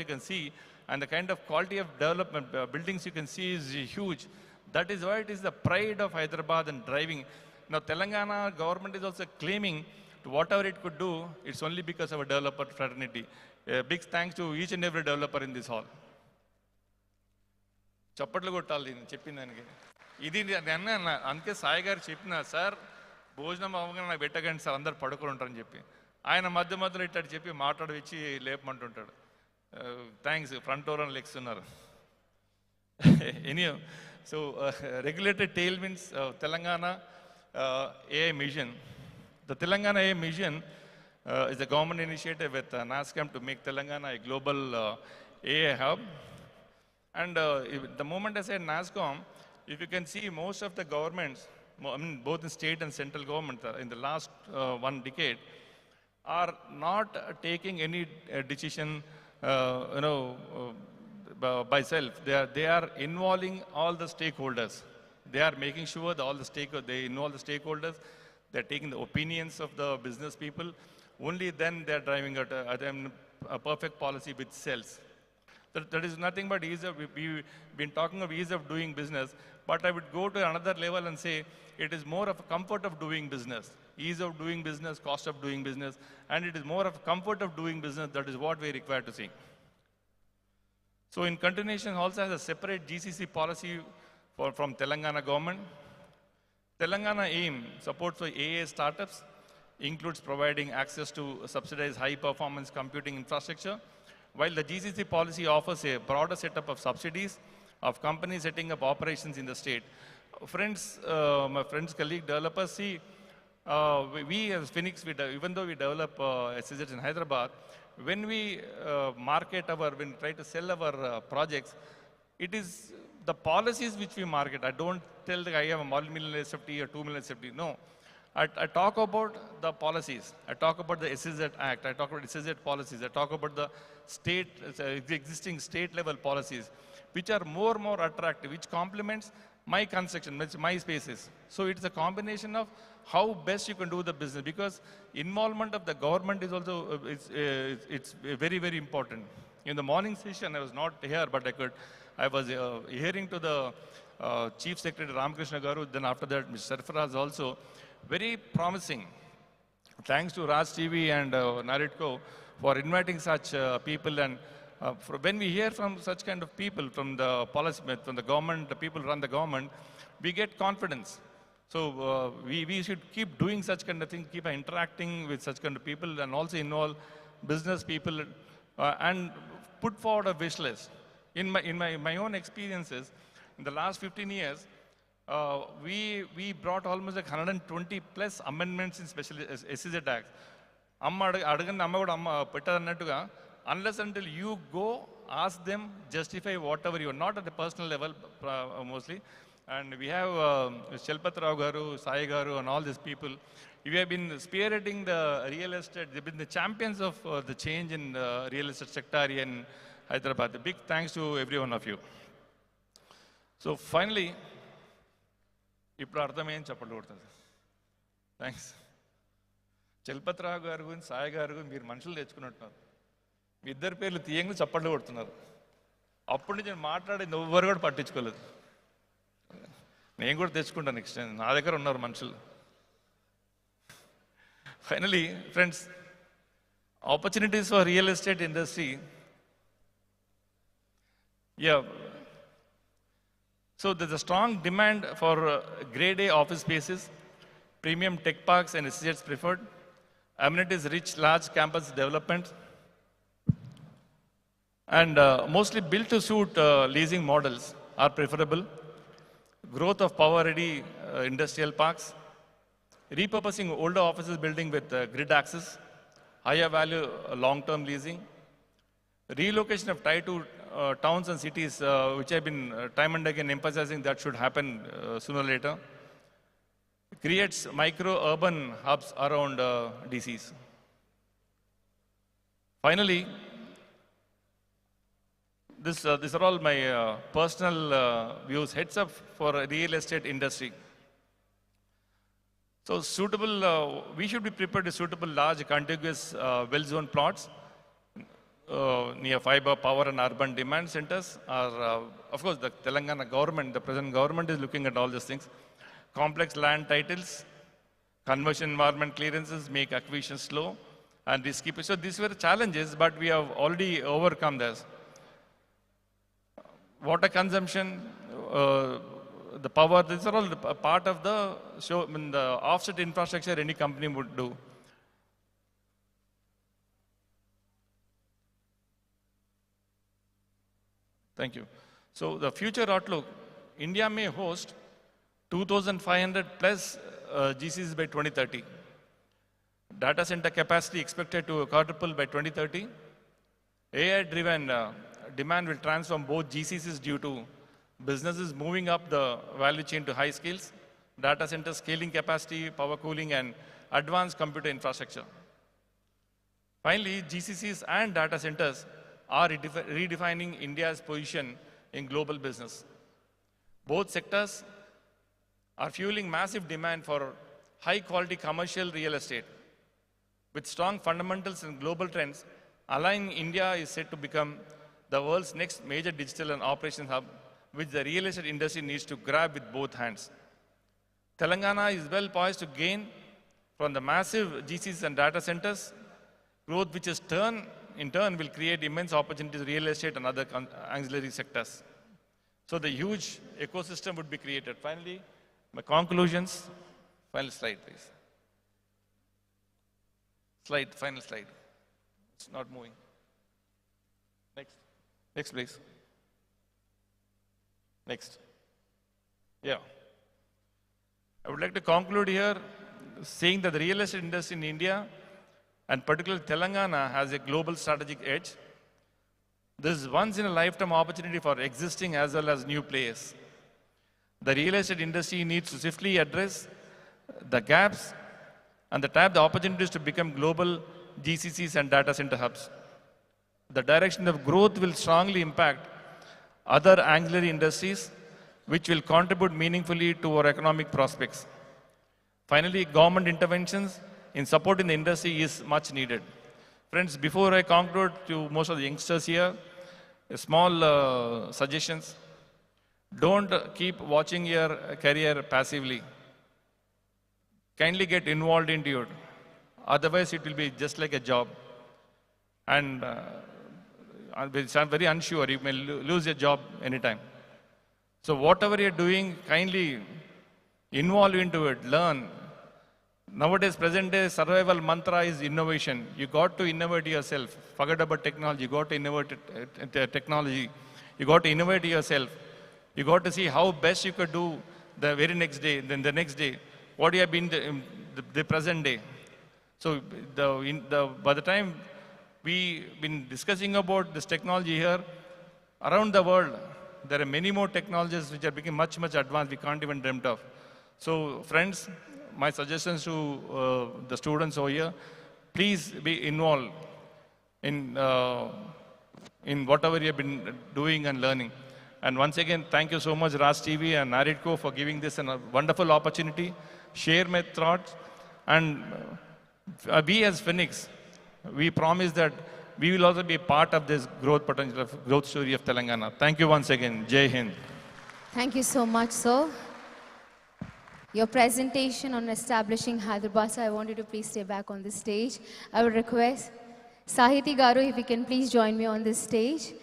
you can see, and the kind of quality of development buildings you can see is huge. That is why it is the pride of Hyderabad and driving. Now, Telangana government is also claiming to whatever it could do, it's only because of a developer fraternity. Big thanks to each and every developer in this hall. చప్పట్లు కొట్టాలి నేను చెప్పిన దానికి. ఇది అందుకే సాయి గారు చెప్పిన sir భోజనం అవ్వగానే నాకు పెట్టకండి సార్ అందరు పడుకొని ఉంటారని చెప్పి ఆయన మధ్య మధ్యలో ఇట్లా చెప్పి మాట్లాడవచ్చి లేపమంటుంటాడు. థ్యాంక్స్, ఫ్రంట్ ఓవర్ అని లెక్స్ ఉన్నారు. ఎనీయో, so regulated tailwinds Telangana AI mission. The Telangana AI mission is a government initiative with NASSCOM to make Telangana a global AI hub. And the moment I said NASSCOM, if you can see most of the governments, I mean, both the state and central government in the last one decade are not taking any decision, by self. They are involving all the stakeholders. They are making sure that they involve the stakeholders. They are taking the opinions of the business people. Only then they are driving out a perfect policy which sells. That is nothing but ease of, we've been talking of ease of doing business, but I would go to another level and say it is more of a comfort of doing business. Ease of doing business, cost of doing business, and it is more of comfort of doing business. That is what we require to see. So in continuation, also has a separate GCC policy from Telangana government. Telangana AIM supports for AA startups, includes providing access to subsidized high performance computing infrastructure, while the GCC policy offers a broader setup of subsidies of companies setting up operations in the state. Friends, my friends, colleague, developers, see, we as Phoenix, even though we develop SEZs in Hyderabad, when we when we try to sell our projects, it is the policies which we market. I don't tell that I have a million SFT or 2 million SFT. No. I talk about the policies. I talk about the SEZ Act. I talk about SEZ policies. I talk about the existing state level policies, which are more attractive, which complements my construction, my spaces. So it's a combination of how best you can do the business, because involvement of the government is also, it's very, very important. In the morning session, I was not here, but I was hearing to the Chief Secretary Ramakrishna Garu, then after that, Mr. Sarfaraz also, very promising. Thanks to Raj TV and Naritco for inviting such people. And when we hear from such kind of people, from the policy, from the government, the people who run the government, we get confidence. So we should keep doing such kind of things, keep interacting with such kind of people, and also involve business people and put forward a wish list. In my own experiences, in the last 15 years, we brought almost like 120 plus amendments in special SEZ Act. Unless until you go, ask them, justify whatever you are, not at the personal level mostly. And we have Shelpat Rao Garu, Sai Garu, and all these people. We have been spearheading the real estate. They've been the champions of the change in the real estate sector in Hyderabad. A big thanks to every one of you. So finally, ఇప్పుడు అర్థమేం చెప్పండి కొడుతుంది. Thanks. Chalapathirao గారు గురించి, సాయి గారు గురించి మీరు మనుషులు తెచ్చుకున్నట్టున్నారు. మీ ఇద్దరు పేర్లు తీయంగా చప్పట్లు కొడుతున్నారు. అప్పటి నుంచి నేను మాట్లాడేది ఎవ్వరు కూడా పట్టించుకోలేదు. నేను కూడా తెచ్చుకుంటాను నెక్స్ట్ టైం. నా దగ్గర ఉన్నారు మనుషులు. Finally friends, opportunities for real estate industry. So there's a strong demand for grade A office spaces, premium tech parks and SEZs preferred, amenities rich large campus development, and mostly built to suit leasing models are preferable. Growth of power ready industrial parks, repurposing older offices building with grid access, higher value long-term leasing, relocation of tier 2 towns and cities, which I've been time and again emphasizing that should happen sooner or later, creates micro-urban hubs around DCs. Finally, these are all my personal views, heads up for real estate industry. So we should be prepared to suitable large contiguous well-zoned plots near fiber, power and urban demand centers are, of course, the Telangana government, the present government is looking at all these things. Complex land titles, conversion environment clearances make acquisition slow and risky. So these were challenges, but we have already overcome this. Water consumption, the power, these are all part of the the offset infrastructure any company would do. Thank you. So the future outlook, India may host 2,500 plus GCCs by 2030. Data center capacity expected to quadruple by 2030. AI-driven demand will transform both GCCs due to businesses moving up the value chain to high skills, data center scaling capacity, power cooling, and advanced computer infrastructure. Finally, GCCs and data centers are redefining India's position in global business. Both sectors are fueling massive demand for high-quality commercial real estate. With strong fundamentals and global trends, aligning India is set to become the world's next major digital and operations hub, which the real estate industry needs to grab with both hands. Telangana is well poised to gain from the massive GCs and data centers, growth which is in turn will create immense opportunities in real estate and other auxiliary sectors. So the huge ecosystem would be created. Finally, my conclusions. Final slide, please. Final slide. It's not moving. Next. Next, please. Next. Yeah. I would like to conclude here saying that the real estate industry in India, and particularly Telangana, has a global strategic edge. This is once in a lifetime opportunity for existing as well as new players. The real estate industry needs to swiftly address the gaps and tap the opportunities to become global GCCs and data center hubs. The direction of growth will strongly impact other auxiliary industries, which will contribute meaningfully to our economic prospects. Finally, government interventions in supporting the industry is much needed. Friends, before I conclude to most of the youngsters here, a small suggestions. Don't keep watching your career passively. Kindly get involved into it. Otherwise, it will be just like a job. And I'm very unsure, you may lose your job anytime. So whatever you're doing, kindly involve into it, learn. Nowadays, present day survival mantra is innovation. You got to innovate yourself. Forget about technology. You got to innovate technology. You got to innovate yourself. You got to see how best you could do the very next day, then the next day. What you have been the present day. So by the time we've been discussing about this technology here, around the world, there are many more technologies which are becoming much, much advanced we can't even dream of. So friends, my suggestions to the students over here, please be involved in whatever you have been doing and learning. And once again, thank you so much, Raj TV and Naridco, for giving this a wonderful opportunity. Share my thoughts. And we as Phoenix, we promise that we will also be part of this growth potential, growth story of Telangana. Thank you once again. Jai Hind. Thank you so much, sir. Your presentation on establishing Hyderabad, sir, I want you to please stay back on the stage. I would request Sahiti Garu, if you can please join me on this stage.